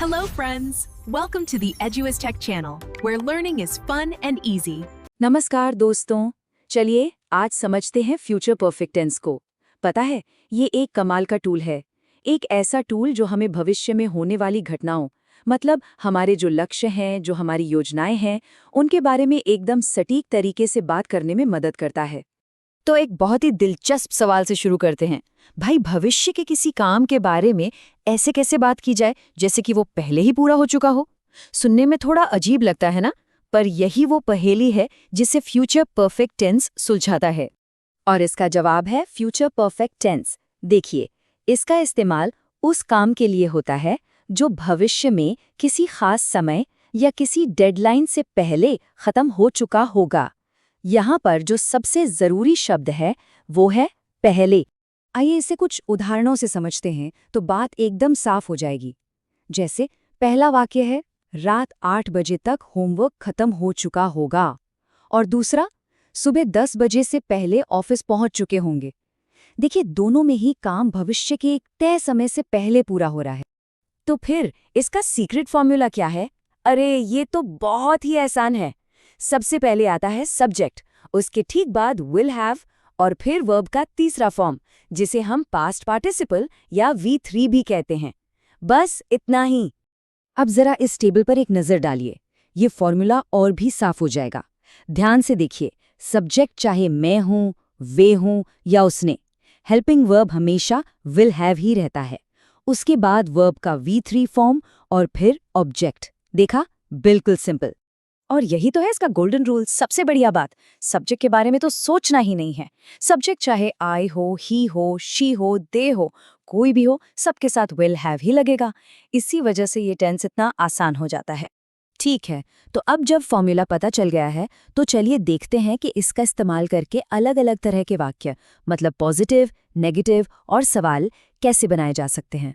Hello, friends. Welcome to the Eduis Tech channel, where learning is fun and easy. नमस्कार दोस्तों, चलिए आज समझते हैं फ्यूचर परफेक्ट टेंस को। पता है, ये एक कमाल का टूल है। एक ऐसा टूल जो हमें भविष्य में होने वाली घटनाओं, मतलब हमारे जो लक्ष्य हैं, जो हमारी योजनाएं हैं, उनके बारे में एकदम सटीक तरीके से बात करने में मदद करता है। तो एक बहुत ही दिलचस्प सवाल से शुरू करते हैं। भाई, भविष्य के किसी काम के बारे में ऐसे कैसे बात की जाए जैसे कि वो पहले ही पूरा हो चुका हो? सुनने में थोड़ा अजीब लगता है ना, पर यही वो पहेली है जिसे फ्यूचर परफेक्ट टेंस सुलझाता है। और इसका जवाब है फ्यूचर परफेक्ट टेंस। देखिए, इसका इस्तेमाल उस काम के लिए होता है जो भविष्य में किसी खास समय या किसी डेडलाइन से पहले खत्म हो चुका होगा। यहाँ पर जो सबसे जरूरी शब्द है वो है पहले। आइए इसे कुछ उदाहरणों से समझते हैं तो बात एकदम साफ हो जाएगी। जैसे पहला वाक्य है, रात 8 बजे तक होमवर्क खत्म हो चुका होगा, और दूसरा, सुबह 10 बजे से पहले ऑफिस पहुंच चुके होंगे। देखिए, दोनों में ही काम भविष्य के एक तय समय से पहले पूरा हो रहा है। तो फिर इसका सीक्रेट फॉर्मूला क्या है? अरे, ये तो बहुत ही आसान है। सबसे पहले आता है सब्जेक्ट, उसके ठीक बाद विल हैव, और फिर वर्ब का तीसरा फॉर्म जिसे हम पास्ट पार्टिसिपल या V3 भी कहते हैं। बस इतना ही। अब जरा इस टेबल पर एक नजर डालिए, ये फॉर्मूला और भी साफ हो जाएगा। ध्यान से देखिए, सब्जेक्ट चाहे मैं हूं, वे हूं या उसने, हेल्पिंग वर्ब हमेशा विल हैव ही रहता है। उसके बाद वर्ब का V3 फॉर्म और फिर ऑब्जेक्ट। देखा, बिल्कुल सिंपल। और यही तो है इसका गोल्डन रूल। सबसे बढ़िया बात, सब्जेक्ट के बारे में तो सोचना ही नहीं है। सब्जेक्ट चाहे आई हो, ही हो, शी हो, दे हो, कोई भी हो, सबके साथ विल हैव ही लगेगा। इसी वजह से ये टेंस इतना आसान हो जाता है। ठीक है, तो अब जब फॉर्मूला पता चल गया है तो चलिए देखते हैं कि इसका इस्तेमाल करके अलग अलग तरह के वाक्य, मतलब पॉजिटिव, नेगेटिव और सवाल कैसे बनाए जा सकते हैं।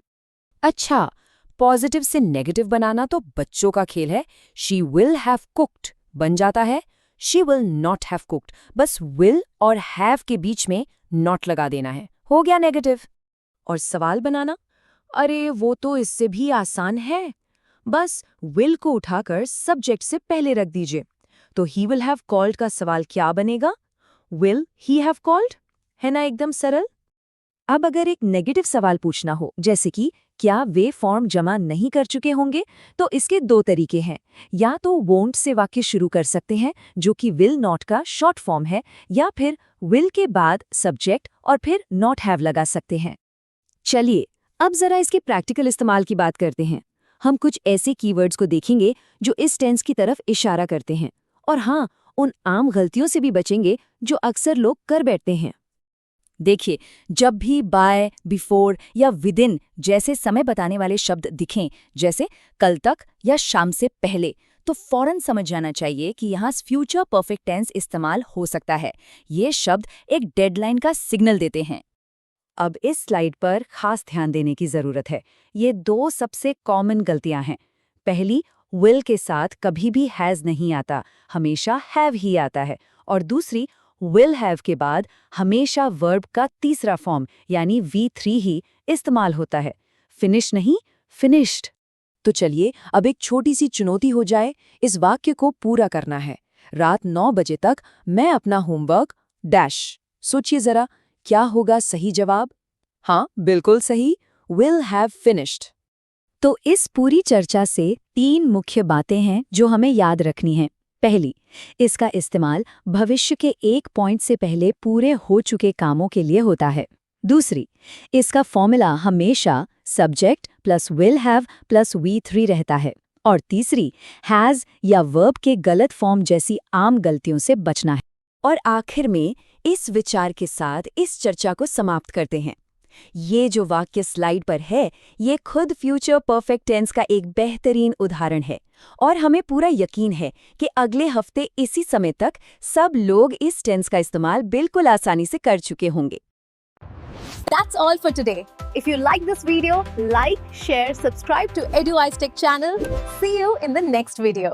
अच्छा, पॉजिटिव से नेगेटिव बनाना तो बच्चों का खेल है। शी विल हैव कुक्ड बन जाता है she will not have cooked. बस विल और हैव के बीच में नॉट लगा देना है, हो गया नेगेटिव। और सवाल बनाना, अरे वो तो इससे भी आसान है। बस विल को उठाकर सब्जेक्ट से पहले रख दीजिए। तो ही विल हैव कॉल्ड का सवाल क्या बनेगा? Will he have called. है ना एकदम सरल। अब अगर एक नेगेटिव सवाल पूछना हो, जैसे कि क्या वे फॉर्म जमा नहीं कर चुके होंगे, तो इसके दो तरीके हैं। या तो वोंट से वाक्य शुरू कर सकते हैं, जो कि विल नॉट का शॉर्ट फॉर्म है, या फिर विल के बाद सब्जेक्ट और फिर नॉट हैव लगा सकते हैं। चलिए अब जरा इसके प्रैक्टिकल इस्तेमाल की बात करते हैं। हम कुछ ऐसे कीवर्ड्स को देखेंगे जो इस टेंस की तरफ इशारा करते हैं, और हाँ, उन आम गलतियों से भी बचेंगे जो अक्सर लोग कर बैठते हैं। देखिए, जब भी बाय, बिफोर या विदिन जैसे समय बताने वाले शब्द दिखें, जैसे कल तक या शाम से पहले, तो फौरन समझ जाना चाहिए कि यहाँ फ्यूचर परफेक्ट टेंस इस्तेमाल हो सकता है। ये शब्द एक डेडलाइन का सिग्नल देते हैं। अब इस स्लाइड पर खास ध्यान देने की जरूरत है। ये दो सबसे कॉमन गलतियां हैं। पहली, विल के साथ कभी भी हैज नहीं आता, हमेशा हैव ही आता है। और दूसरी, विल हैव के बाद हमेशा वर्ब का तीसरा फॉर्म यानी V3 ही इस्तेमाल होता है, फिनिश नहीं, फिनिश्ड। तो चलिए अब एक छोटी सी चुनौती हो जाए, इस वाक्य को पूरा करना है। रात 9 बजे तक मैं अपना होमवर्क डैश। सोचिए जरा, क्या होगा सही जवाब? हाँ, बिल्कुल सही, विल हैव फिनिश्ड। तो इस पूरी चर्चा से 3 मुख्य बातें हैं जो हमें याद रखनी हैं। पहली, इसका इस्तेमाल भविष्य के एक पॉइंट से पहले पूरे हो चुके कामों के लिए होता है। दूसरी, इसका फॉर्मूला हमेशा subject plus will have plus V3 रहता है। और तीसरी, हैज या वर्ब के गलत फॉर्म जैसी आम गलतियों से बचना है। और आखिर में इस विचार के साथ इस चर्चा को समाप्त करते हैं। ये जो वाक्य स्लाइड पर है, ये खुद फ्यूचर परफेक्ट टेंस का एक बेहतरीन उदाहरण है, और हमें पूरा यकीन है कि अगले हफ्ते इसी समय तक सब लोग इस टेंस का इस्तेमाल बिल्कुल आसानी से कर चुके होंगे। That's all for today. If you like this video, like, share, subscribe to Eduis Tech channel. See you in the next video.